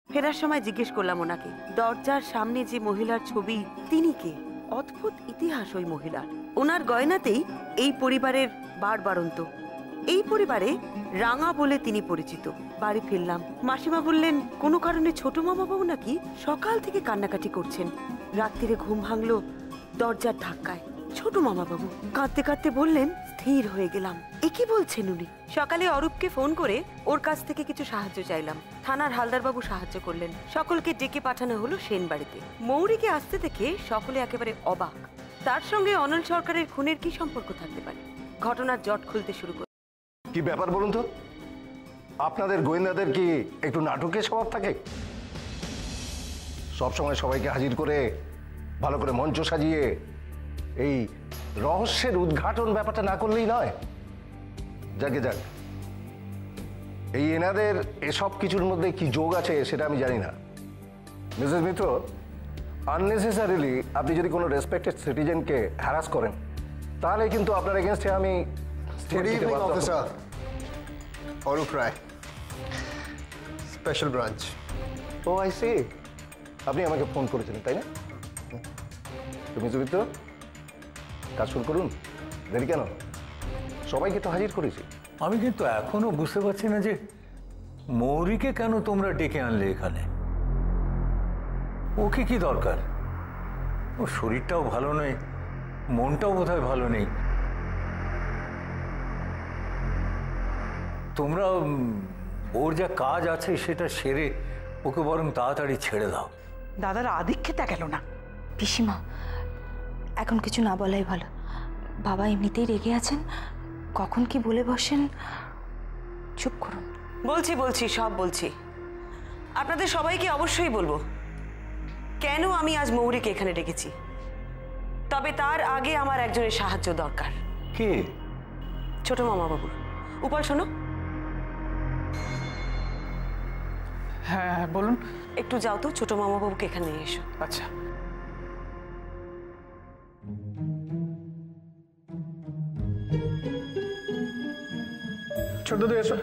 ফেরার সময় জিজ্ঞেস করলাম ওনাকে, দরজার সামনে যে মহিলার ছবি তিনি কে? অদ্ভুত ইতিহাস ওই মহিলার। ওনার গয়নাতেই এই পরিবারের বাড়বাড়ন্ত। এই পরিবারে রাঙা বলে তিনি পরিচিত। বাড়ি ফিরলাম, মাসিমা বললেন কোনো কারণে ছোট মামাবাবু নাকি সকাল থেকে কান্নাকাটি করছেন। রাত্রিরে ঘুম ভাঙলো দরজার ধাক্কায়। ছোট মামাবাবু কাঁদতে কাঁদতে বললেন, স্থির হয়ে গেলাম, এ কি বলছেন উনি? সকালে অরূপকে ফোন করে ওর কাছ থেকে কিছু সাহায্য চাইলাম। থানার হালদারবাবু সাহায্য করলেন। সকলকে ডেকে পাঠানো হলো সেন বাড়িতে। মৌরিকে আসতে দেখে সকলে একেবারে অবাক। তার সঙ্গে অনল সরকারের খুনের কি সম্পর্ক থাকতে পারে? ঘটনার জট খুলতে শুরু করে। কি ব্যাপার বলুন তো, আপনাদের গোয়েন্দাদের কি একটু নাটকের স্বভাব থাকে? সবসময় সবাইকে হাজির করে ভালো করে মঞ্চ সাজিয়ে এই রহস্যের উদ্ঘাটন ব্যাপারটা না করলেই নয়। যাকে যাক, এই এনাদের এসব কিছুর মধ্যে কি যোগ আছে সেটা আমি জানি না। মিসেস মিত্র, আননেসেসারিলি আপনি যদি কোনো রেসপেক্টেড সিটিজেনকে হ্যারাস করেন তাহলে কিন্তু আপনার এগেনস্টে আমি officer Arup Roy, special branch. O I C, আপনি আমাকে ফোন করেছিলেন তাই না? তো মিসেস মিত্র, কাজ শুরু করুন, দেরি কেন? সবাইকে তো হাজির করেছি। আমি কিন্তু এখনো বুঝতে পারছি না যে মৌরিকে কেন তোমরা ডেকে আনলে এখানে। ওকে কি দরকার? ওর শরীরটাও ভালো নেই, মনটাও বোধহয় ভালো নেই। তোমরা ওর যা কাজ আছে সেটা সেরে ওকে বরং তাড়াতাড়ি ছেড়ে দাও। দাদার আধিক্যতা গেল না। পিসিমা, এখন কিছু না বলাই ভালো। বাবা এমনিতেই রেগে আছেন, কখন কি বলে বসেন। চুপ করুন। বলছি সব বলছি। আপনাদের সবাইকে অবশ্যই বলবো কেন আমি আজ মৌরিকে এখানে ডেকেছি। তবে তার আগে আমার একজনের সাহায্য দরকার। কে? ছোট মামাবাবু। উপাল শোনো। হ্যাঁ বলুন। একটু যাও তো, ছোট মামাবাবুকে এখানে নিয়ে এসো। আচ্ছা। ছোট দাদু এসো,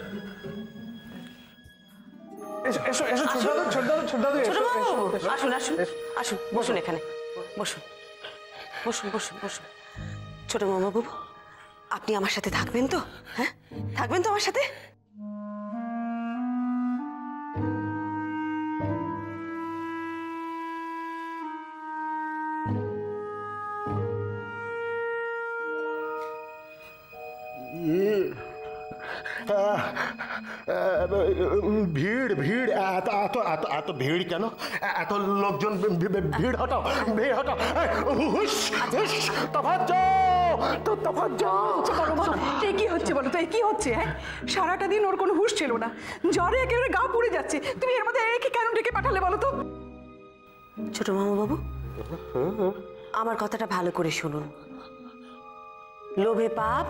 এসো এসো এসো। ছোট দাদু এসো। আসুন আসুন আসুন, বসুন এখানে, বসুন বসুন বসুন বসুন। ছোট মামাবাবু, আপনি আমার সাথে থাকবেন তো? হ্যাঁ, থাকবেন তো আমার সাথে? ভিড় ভিড়, এত এত এত এত ভিড় কেন? এত লোকজন, ভিড় হটাও, ভিড় হটাও। হুশ হুশ, তফাৎ যাও, তফাৎ যাও। এ কি হচ্ছে বলো তো? এ কি হচ্ছে? হ্যাঁ, সারাটা দিন ওর কোনো হুঁশ ছিল না, জ্বরে একেবারে গা পুড়ে যাচ্ছে। তুমি এর মধ্যে একে কেন ডেকে পাঠালে বলো তো? ছোট মামাবাবু, আমার কথাটা ভালো করে শুনুন। লোভে পাপ,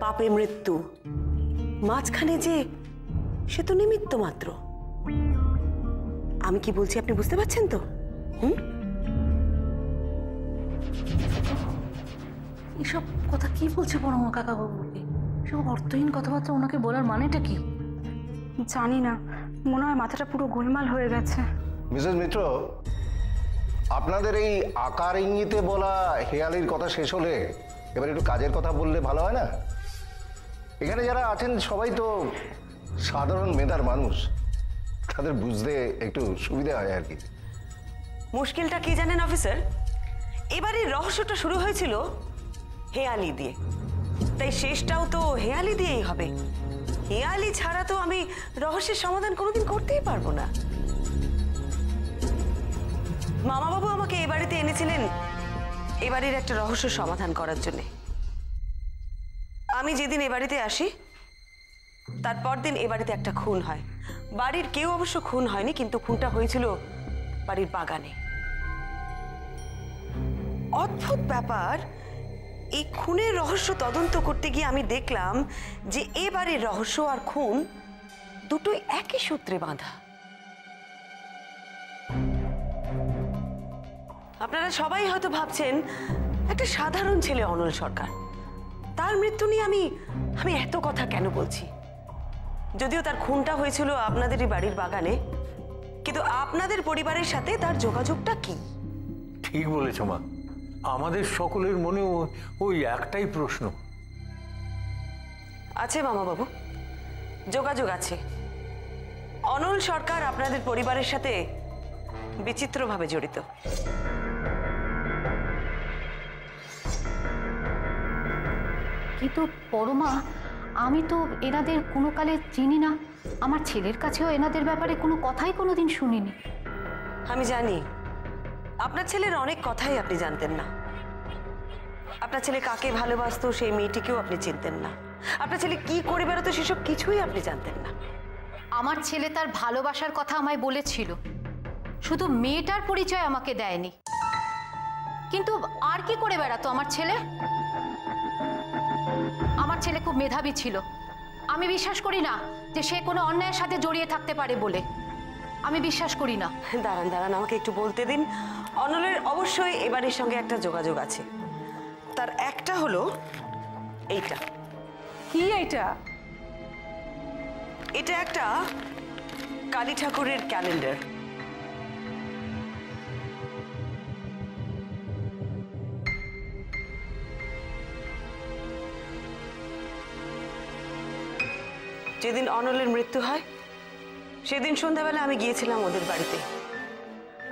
পাপে মৃত্যু, মাঝখানে যে সে তো নিমিত্ত মাত্র। আমি কি বলছি আপনি বুঝতে পারছেন তো? এসব কথা কি বলছে বড় মা কাকা বাবুকে? সব অর্থহীন কথাবার্তা ওনাকে বলার মানেটা কি? জানি না, মনে হয় মাথাটা পুরো গোলমাল হয়ে গেছে। মিসেস মিত্র, আপনাদের এই আকার ইঙ্গিতে বলা হেয়ালির কথা শেষ হলে এবার একটু কাজের কথা বললে ভালো হয় না? এখানে যারা আছেন সবাই তো সাধারণ মেধার মানুষ, তাদের বুঝতে একটু সুবিধা হয় আর কি। মুশকিলটা কি জানেন অফিসার? এবারে রহস্যটা শুরু হয়েছিল হেয়ালি দিয়ে, তাই শেষটাও তো হেয়ালি দিয়েই হবে। হেয়ালি ছাড়া তো আমি রহস্যের সমাধান কোনোদিন করতেই পারবো না। মামাবাবু আমাকে এ বাড়িতে এনেছিলেন এ বাড়ির একটা রহস্য সমাধান করার জন্য। আমি যেদিন এ বাড়িতে আসি তারপর দিন এ বাড়িতে একটা খুন হয়। বাড়ির কেউ অবশ্য খুন হয়নি, কিন্তু খুনটা হয়েছিল বাড়ির বাগানে। অদ্ভুত ব্যাপার, এই খুনের রহস্য তদন্ত করতে গিয়ে আমি দেখলাম যে এ বাড়ির রহস্য আর খুন দুটোই একই সূত্রে বাঁধা। আপনারা সবাই হয়তো ভাবছেন একটা সাধারণ ছেলে অনল সরকার, তার মৃত্যু নিয়ে আমি আমি এত কথা কেন বলছি? যদিও তার খুনটা হয়েছিল আপনাদেরই বাড়ির বাগানে, কিন্তু আপনাদের পরিবারের সাথে তার যোগাযোগটা কি? ঠিক বলেছ মা, আমাদের সকলের মনেও ওই একটাই প্রশ্ন। আছে মামাবাবু, যোগাযোগ আছে। অনল সরকার আপনাদের পরিবারের সাথে বিচিত্রভাবে জড়িত। কিন্তু পরমা, আমি তো এনাদের কোনো কালে চিনি না। আমার ছেলের কাছেও এনাদের ব্যাপারে কোনো কথাই কোনোদিন শুনিনি। আমি জানি আপনার ছেলের অনেক কথাই আপনি জানতেন না। আপনার ছেলে কাকে ভালোবাসতো সেই মেয়েটিকেও আপনি চিনতেন না। আপনার ছেলে কি করে বেরোতো সেসব কিছুই আপনি জানতেন না। আমার ছেলে তার ভালোবাসার কথা আমায় বলেছিল, শুধু মেয়েটার পরিচয় আমাকে দেয়নি। কিন্তু আর কি করে বেড়াতো আমার ছেলে? আমার ছেলে খুব মেধাবী ছিল। আমি বিশ্বাস করি না যে সে কোনো অন্যায়ের সাথে জড়িয়ে থাকতে পারে বলে। আমি বিশ্বাস করি না। দাঁড়ান দাঁড়ান, আমাকে একটু বলতে দিন। অনলের অবশ্যই এবারের সঙ্গে একটা যোগাযোগ আছে। তার একটা হলো এইটা। কি এইটা? এটা একটা কালী ঠাকুরের ক্যালেন্ডার। যেদিন অনলের মৃত্যু হয় সেদিন সন্ধ্যাবেলা আমি গিয়েছিলাম ওদের বাড়িতে,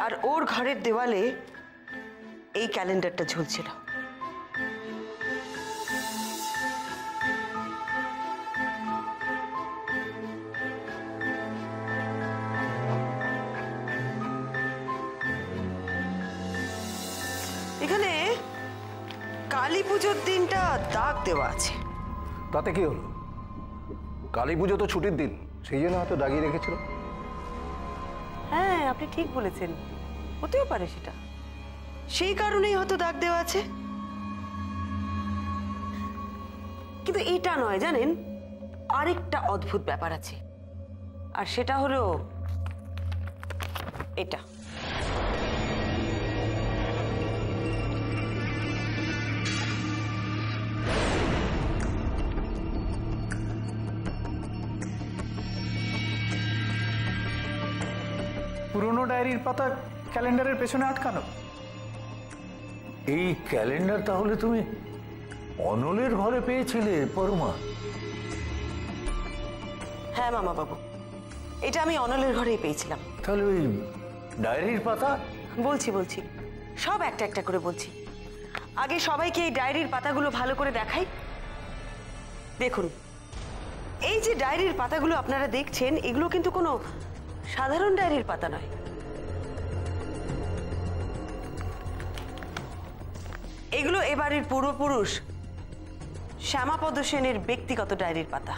আর ওর ঘরের দেওয়ালে এই ক্যালেন্ডারটা ঝুলছিল। এখানে কালী পুজোর দিনটা দাগ দেওয়া আছে। তাতে কি হলো? কালী পুজো তো ছুটির দিন, সেই জন্য হয়তো দাগিয়ে রেখেছিল। হ্যাঁ, আপনি ঠিক বলেছেন, হতেও পারে সেটা। সেই কারণেই হয়তো দাগ দেওয়া আছে। কিন্তু এটা নয়, জানেন, আরেকটা অদ্ভুত ব্যাপার আছে, আর সেটা হলো এটা। পুরনো ডায়েরির পাতা ক্যালেন্ডারের পেছনে আটকানো। এই ক্যালেন্ডার তাহলে তুমি অনলের ঘরে পেয়েছিলে পরমা? হ্যাঁ মামা বাবু, এটা আমি অনলের ঘরেই পেয়েছিলাম। তাহলে ওই ডায়েরির পাতা? বলছি বলছি, সব একটা একটা করে বলছি। আগে সবাইকে এই ডায়েরির পাতাগুলো ভালো করে দেখাই। দেখুন, এই যে ডায়েরির পাতাগুলো আপনারা দেখছেন, এগুলো কিন্তু কোনো সাধারণ ডায়েরির পাতা নয়। এগুলো এবারের পূর্বপুরুষ শ্যামাপদ সেনের ব্যক্তিগত ডায়েরির পাতা।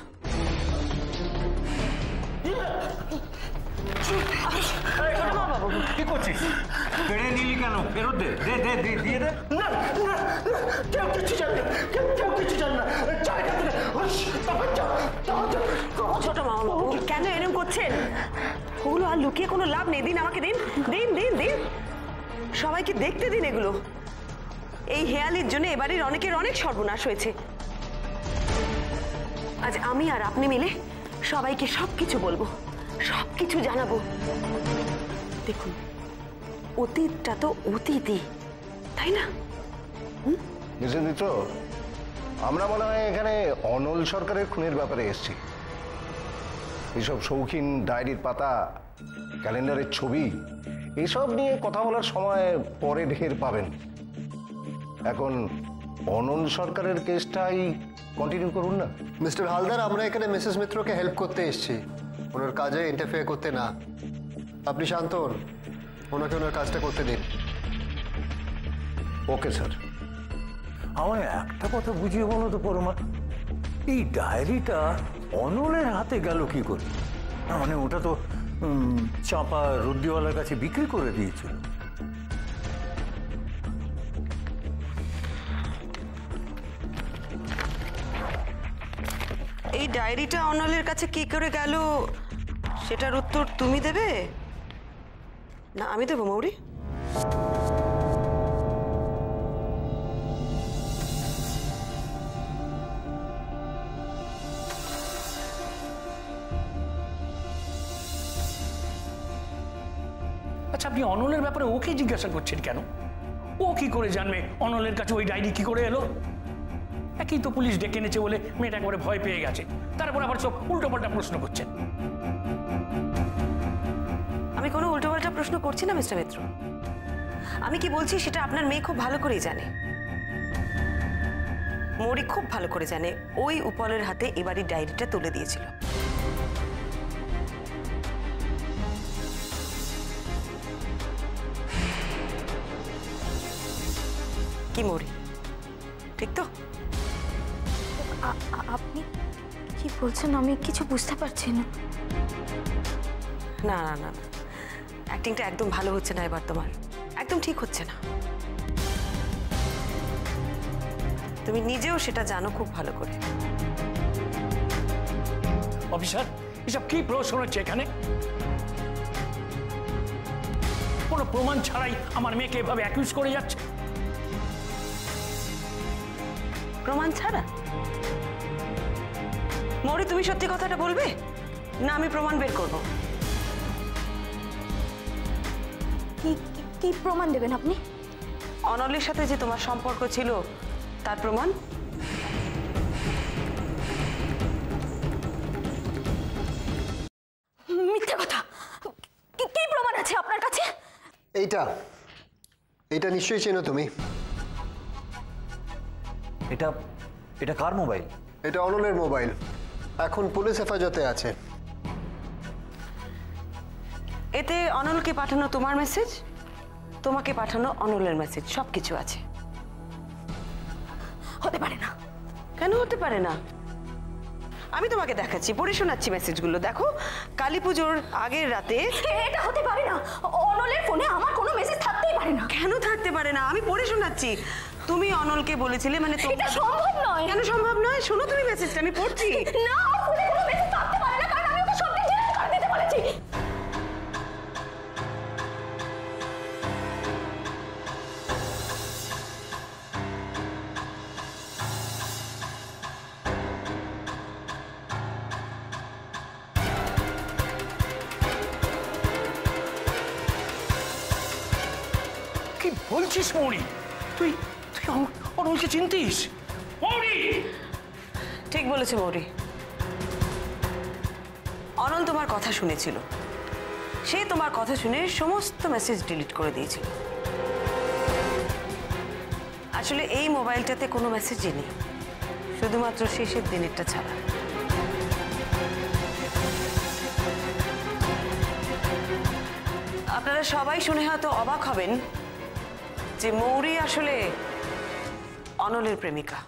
কি করছিস? কেড়ে নিলি কেন? ফেরত দে, দে দে দে, দিয়ে দে। না না না, কেউ কিছু জানে না, কেউ কিছু জানে না। চল এখান থেকে, হুশ, তখন যাও, তখন যাও। ছোট মামা বাবু, কেন এরকম করছেন? ওগুলো আর লুকিয়ে কোনো লাভ নেই। দিন আমাকে, দিন দিন দিন দিন, সবাইকে দেখতে দিন এগুলো। এই হেয়ালির জন্য এবারের অনেকের অনেক সর্বনাশ হয়েছে। আজ আমি আর আপনি মিলে সবাইকে সবকিছু বলবো, সবকিছু জানাবো। দেখুন, অতীতটা তো অতীতই, তাই না? মিসেস মিত্র, আমরা মনে হয় এখানে অনল সরকারের খুনের ব্যাপারে এসেছি। এইসব শৌখিন ডায়েরির পাতা, ক্যালেন্ডারের ছবি, এসব নিয়ে কথা বলার সময় পরে ঢের পাবেন। এখন অনল সরকারের কেসটাই কন্টিনিউ করুন না। মিস্টার হালদার, আমরা এখানে মিসেস মিত্রকে হেল্প করতে এসেছি, ওনার কাজে ইন্টারফেয়ার করতে না। আপনি শান্ত হন, ওনাকে ওনার কাজটা করতে দিন। Okay sir. আমায় একটা কথা বুঝিয়ে বলো তো পরমা, এই ডায়েরিটা অনলের হাতে গেল কি করে? না মানে ওটা তো চাপা রুদ্দিওয়ালার কাছে বিক্রি করে দিয়েছিল। এই ডায়েরিটা অনলের কাছে কি করে গেল সেটার উত্তর তুমি দেবে না আমি দেবো মৌরি? আপনি অনলের ব্যাপারে ওকে জিজ্ঞাসা করছেন কেন? ও কি করে জানবে অনলের কাছে ওই ডায়েরি কি করে এলো? একই তো পুলিশ ডেকে এনেছে বলে মেয়েটা একবারে ভয় পেয়ে গেছে, তারপর আবার সব উল্টোপাল্টা প্রশ্ন করছেন। আমি কোনো উল্টোপাল্টা প্রশ্ন করছি না মিস্টার মিত্র। আমি কি বলছি সেটা আপনার মেয়ে খুব ভালো করেই জানে। মৌরি খুব ভালো করে জানে ওই উপলের হাতে এবারই ডায়েরিটা তুলে দিয়েছিল। কি মৌরি, ঠিক তো? আপনি কি বলছেন? আমি কিছু বুঝতে পারছি না। না না না না, অ্যাক্টিংটা একদম ভালো হচ্ছে না এবার, তোমার একদম ঠিক হচ্ছে না। তুমি নিজেও সেটা জানো খুব ভালো করে। অফিসার, এসব কি প্রশ্ন হচ্ছে এখানে? কোনো প্রমাণ ছাড়াই আমার মেয়েকে এভাবে অ্যাকিউজ করে যাচ্ছে। প্রমাণ ছাড়া? মৌরি, তুমি সত্যি কথাটা বলবে না আমি প্রমাণ বের করব? কি প্রমাণ দেবেন আপনি? অনলের সাথে যে তোমার সম্পর্ক ছিল তার প্রমাণ। মিথ্যা কথা। কি প্রমাণ আছে আপনার কাছে? এইটা এইটা নিশ্চয়ই চেনো তুমি। এটা এটা কার মোবাইল? এটা অনলের মোবাইল, এখন পুলিশ হেফাজতে আছে। এতে অনলকে পাঠানো তোমার মেসেজ, তোমাকে পাঠানো অনলের মেসেজ, সবকিছু আছে। হতে পারে না। কেন হতে পারে না? আমি তোমাকে দেখাচ্ছি, পড়ে শোনাচ্ছি মেসেজগুলো। দেখো, কালী পুজোর আগের রাতে। এটা হতে পারে না। অনলের ফোনে আমার কোনো মেসেজ থাকতেই পারে না। কেন থাকতে পারে না? আমি পড়ে শোনাচ্ছি। তুমি অনলকে বলেছিলে, মানে এটা সম্ভব নয়। কেন সম্ভব নয়? শোনো তুমি মেসেজটা, আমি পড়ছি। না, ওর ফোনে কোনো মেসেজ থাকতে পারে না, কারণ আমি ওকে সব ডিলিট করে দিতে বলেছি। কি বলছিস মৌরি? তুই তুই অনলকে চিনতিস? মৌরি! ঠিক বলেছে মৌরি। অনল তোমার কথা শুনেছিল, সে তোমার কথা শুনে সমস্ত মেসেজ ডিলিট করে দিয়েছিল। আসলে এই মোবাইলটাতে কোনো মেসেজই নেই, শুধুমাত্র শেষের দিনেরটা ছাড়া। আপনারা সবাই শুনে হয়তো অবাক হবেন যে মৌরি আসলে অনলের প্রেমিকা।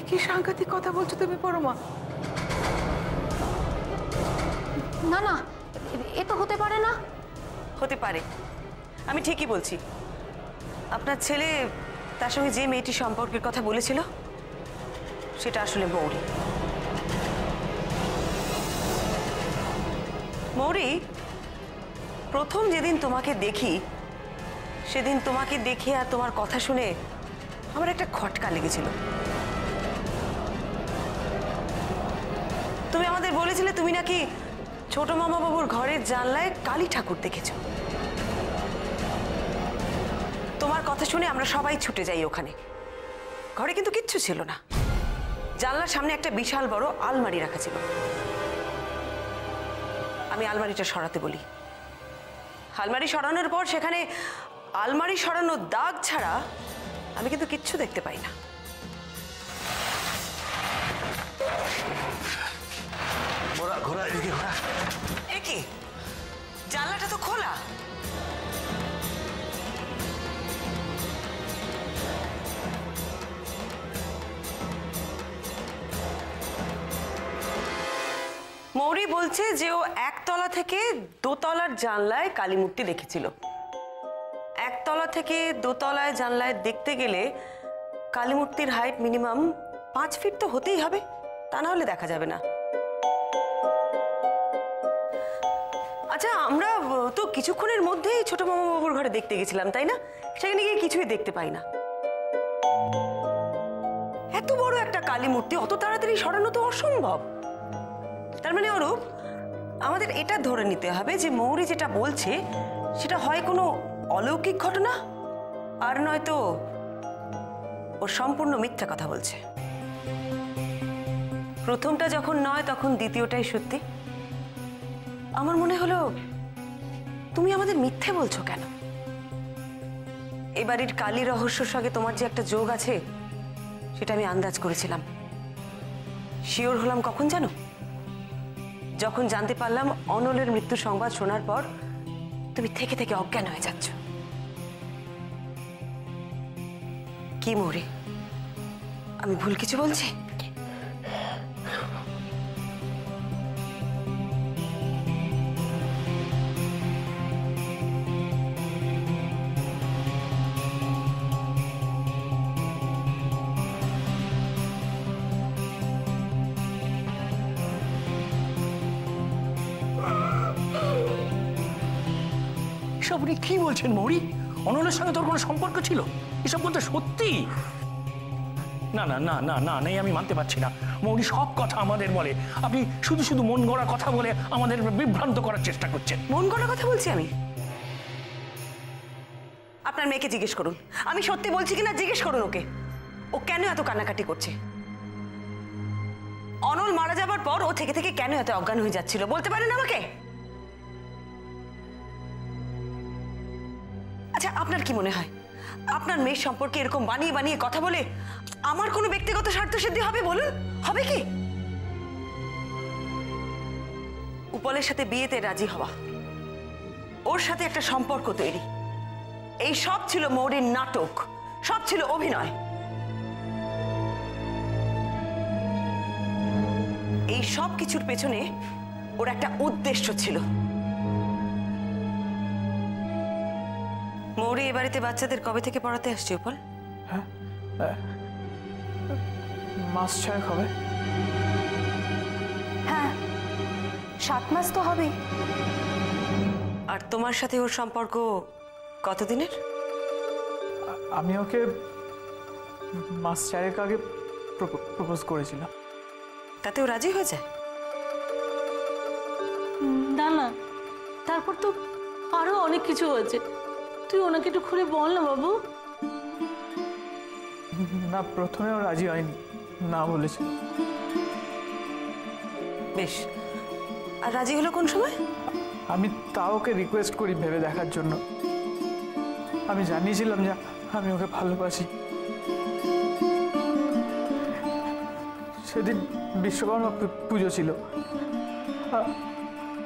কি সাংঘাতিক কথা বলছো তুমি পরমা? না না, এ তো হতে পারে না। হতে পারে, আমি ঠিকই বলছি। আপনার ছেলে তার সঙ্গে যে মেয়েটি সম্পর্কের কথা বলেছিল সেটা আসলে মৌরি। মৌরি, প্রথম যেদিন তোমাকে দেখি সেদিন তোমাকে দেখে আর তোমার কথা শুনে আমার একটা খটকা লেগেছিল। তুমি আমাদের বলেছিলে তুমি নাকি ছোট মামা বাবুর ঘরের জানলায় কালী ঠাকুর দেখেছো। তোমার কথা শুনে আমরা সবাই ছুটে যাই ওখানে। ঘরে কিন্তু কিচ্ছু ছিল না, জানলার সামনে একটা বিশাল বড় আলমারি রাখা ছিল। আমি আলমারিটা সরাতে বলি। আলমারি সরানোর পর সেখানে আলমারি সরানোর দাগ ছাড়া আমি কিন্তু কিচ্ছু দেখতে পাই না। এ কি, জানলাটা তো খোলা। মৌরি বলছে যে ও একতলা থেকে দোতলার জানলায় কালী মূর্তি দেখেছিল। একতলা থেকে দোতলায় জানলায় দেখতে গেলে কালী মূর্তির হাইট মিনিমাম 5 ফিট তো হতেই হবে, তা না হলে দেখা যাবে না। আচ্ছা আমরা তো কিছুক্ষণের মধ্যেই ছোট মামা বাবুর ঘরে দেখতে গেছিলাম, তাই না? সেখানে গিয়ে কিছুই দেখতে পাই না। এত বড় একটা কালী মূর্তি অত তাড়াতাড়ি সরানো তো অসম্ভব। তার মানে অরূপ, আমাদের এটা ধরে নিতে হবে যে মৌরি যেটা বলছে সেটা হয় কোনো অলৌকিক ঘটনা, আর নয়তো ও সম্পূর্ণ মিথ্যা কথা বলছে। প্রথমটা যখন নয় তখন দ্বিতীয়টাই সত্যি। আমার মনে হলো তুমি আমাদের মিথ্যে বলছো কেন? এবারের কালী রহস্যর সঙ্গে তোমার যে একটা যোগ আছে সেটা আমি আন্দাজ করেছিলাম। শিওর হলাম কখন জানো? যখন জানতে পারলাম অনলের মৃত্যু সংবাদ শোনার পর তুমি থেকে থেকে অজ্ঞান হয়ে যাচ্ছ। কি মৌরি, আমি ভুল কিছু বলছি? এসব উনি কি বলছেন মৌরি? অনলের সঙ্গে তোর কোনো সম্পর্ক ছিল? এসব বলতে সত্যি? না না না না না নেই, আমি মানতে পারছি না। মৌরি সব কথা আমাদের বলে, আপনি শুধু শুধু মন গড়া কথা বলে আমাদের বিভ্রান্ত করার চেষ্টা করছেন। মন গড়া কথা বলছি আমি? আপনার মেয়েকে জিজ্ঞেস করুন, আমি সত্যি বলছি কিনা জিজ্ঞেস করুন ওকে। ও কেন এত কান্নাকাটি করছে? অনল মারা যাবার পর ও থেকে থেকে কেন এত অজ্ঞান হয়ে যাচ্ছিল বলতে পারেন আমাকে? আচ্ছা, আপনার কি মনে হয় আপনার মেয়ের সম্পর্কে এরকম বানিয়ে বানিয়ে কথা বলে আমার কোনো ব্যক্তিগত স্বার্থ সিদ্ধি হবে? বলুন, হবে কি? উপলের সাথে বিয়েতে রাজি হওয়া, ওর সাথে একটা সম্পর্ক তৈরি, এই সব ছিল মৌরির নাটক, সব ছিল অভিনয়। এই সব কিছুর পেছনে ওর একটা উদ্দেশ্য ছিল। মৌরি এ বাড়িতে বাচ্চাদের কবে থেকে পড়াতে আসছে উপল? হ্যাঁ, মাস 6 হবে। হ্যাঁ, 7 মাস তো হবে। আর তোমার সাথে ওর সম্পর্ক কতদিনের? আমি ওকে মাস 4 আগে প্রপোজ করেছিলাম। তাতে ও রাজি হয়ে যায়? না না, তারপর তো আরো অনেক কিছু হয়েছে। তুই ওনাকে একটু খুলে বল না বাবু। না, প্রথমেও রাজি হয়নি, না বলেছিল। বেশ, আর রাজি হলো কোন সময়? আমি তাও ওকে রিকোয়েস্ট করি ভেবে দেখার জন্য। আমি জানিয়েছিলাম যে আমি ওকে ভালোবাসি। সেদিন বিশ্বকর্মা পুজো ছিল।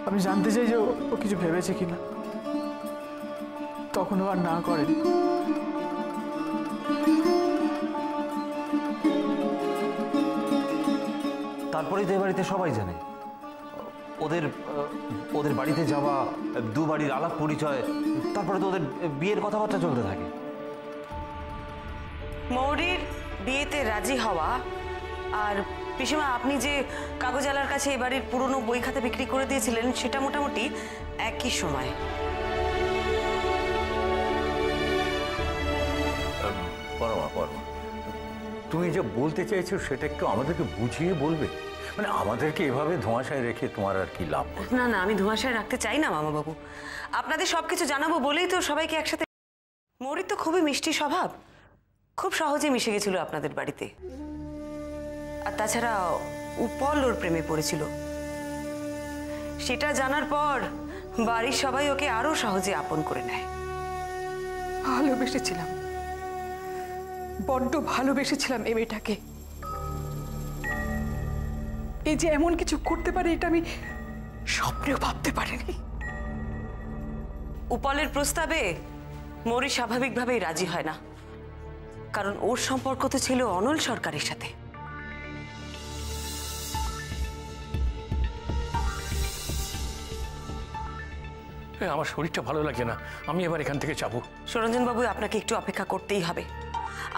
আমি জানতে চাই যে ও কিছু ভেবেছে কিনা। তখন ও আর না করেন। তারপরেই তো এ বাড়িতে সবাই জানে। ওদের বাড়িতে যাওয়া, দু বাড়ির আলাপ পরিচয়, তারপরে তো ওদের বিয়ের কথাবার্তা চলতে থাকে। মৌরির বিয়েতে রাজি হওয়া আর পিসিমা আপনি যে কাগজালার কাছে এ বাড়ির পুরনো বই খাতা বিক্রি করে দিয়েছিলেন সেটা মোটামুটি একই সময়। পরমা, তুমি যে বলতে চাইছো সেটা একটু আমাদেরকে বুঝিয়ে বলবে? মানে আমাদেরকে এভাবে ধোঁয়াশায় রেখে তোমার আর কি লাভ? না না, আমি ধোঁয়াশায় রাখতে চাই না মামা বাবু। আপনাদের সবকিছু জানাবো বলেই তো সবাইকে একসাথে। মৌরির তো খুবই মিষ্টি স্বভাব, খুব সহজে মিশে গেছিল আপনাদের বাড়িতে। আর তাছাড়া উপল ওর প্রেমে পড়েছিল। সেটা জানার পর বাড়ির সবাই ওকে আরো সহজে আপন করে নেয়। ভালোবেসেছিলাম, বড্ড ভালোবেসেছিলাম এই মেয়েটাকে। এই যে এমন কিছু করতে পারে এটা আমি স্বপ্নেও ভাবতে পারিনি। উপলের প্রস্তাবে মৌরি স্বাভাবিকভাবেই রাজি হয় না, কারণ ওর সম্পর্ক তো ছিল অনল সরকারের সাথে। আমার শরীরটা ভালো লাগে না, আমি এবার এখান থেকে যাবো। সরঞ্জন বাবু, আপনাকে একটু অপেক্ষা করতেই হবে।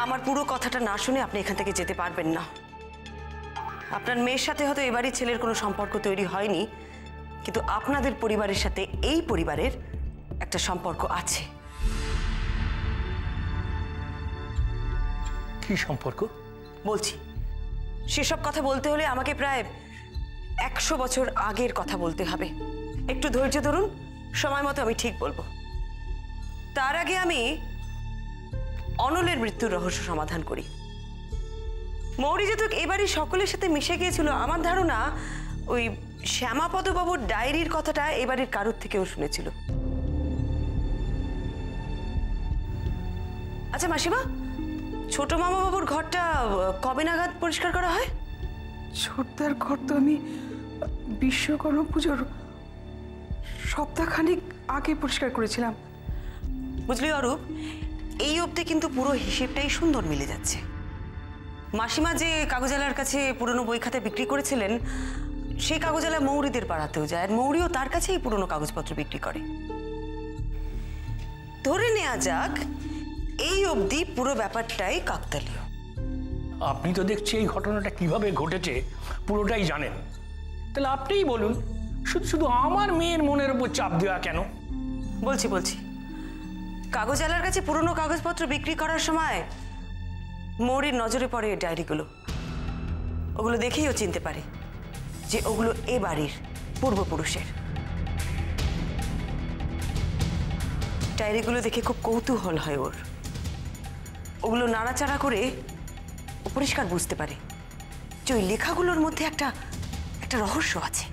আমার পুরো কথাটা না শুনে আপনি এখান থেকে যেতে পারবেন না। আপনার মেয়ের সাথে হয়তো এবারই ছেলের কোনো সম্পর্ক তৈরি হয়নি, কিন্তু আপনাদের পরিবারের সাথে এই পরিবারের একটা সম্পর্ক আছে। কি সম্পর্ক? বলছি, সেসব কথা বলতে হলে আমাকে প্রায় 100 বছর আগের কথা বলতে হবে। একটু ধৈর্য ধরুন, সময় মতো আমি ঠিক বলবো। তার আগে আমি অনলের মৃত্যুর রহস্য সমাধান করি। মৌরি যেহেতু এবারই সকলের সাথে মিশে গিয়েছিল, আমার ধারণা ওই শ্যামাপদ বাবুর ডায়েরির কথাটা এবারের কারোর থেকেও শুনেছিল। আচ্ছা মাসিমা, ছোট মামা বাবুর ঘরটা কবে নাগাদ পরিষ্কার করা হয়? ছোটদার ঘর তো আমি বিশ্বকর্মা পুজোর সপ্তাহখানিক আগে পরিষ্কার করেছিলাম। বুঝলি অরূপ, এই অবধি কিন্তু পুরো হিসেবটাই সুন্দর মিলে যাচ্ছে। মাসিমা যে কাগজালার কাছে পুরনো বই খাতা বিক্রি করেছিলেন, সেই কাগজালা মৌরিদের পাড়াতেও যায়, আর মৌরিও তার কাছেই পুরনো কাগজপত্র বিক্রি করে। ধরে নেওয়া যাক এই অবধি পুরো ব্যাপারটাই কাকতালীয়। আপনি তো দেখছি এই ঘটনাটা কিভাবে ঘটেছে পুরোটাই জানেন, তাহলে আপনিই বলুন, শুধু শুধু আমার মেয়ের মনের উপর চাপ দেওয়া কেন? বলছি কাগজালার কাছে পুরনো কাগজপত্র বিক্রি করার সময় মৌরির নজরে পড়ে ডায়েরিগুলো। ওগুলো দেখেই ও চিনতে পারে যে ওগুলো এ বাড়ির পূর্বপুরুষের। ডায়েরিগুলো দেখে খুব কৌতূহল হয় ওর। ওগুলো নাড়াচাড়া করে ও পরিষ্কার বুঝতে পারে যে ওই লেখাগুলোর মধ্যে একটা রহস্য আছে।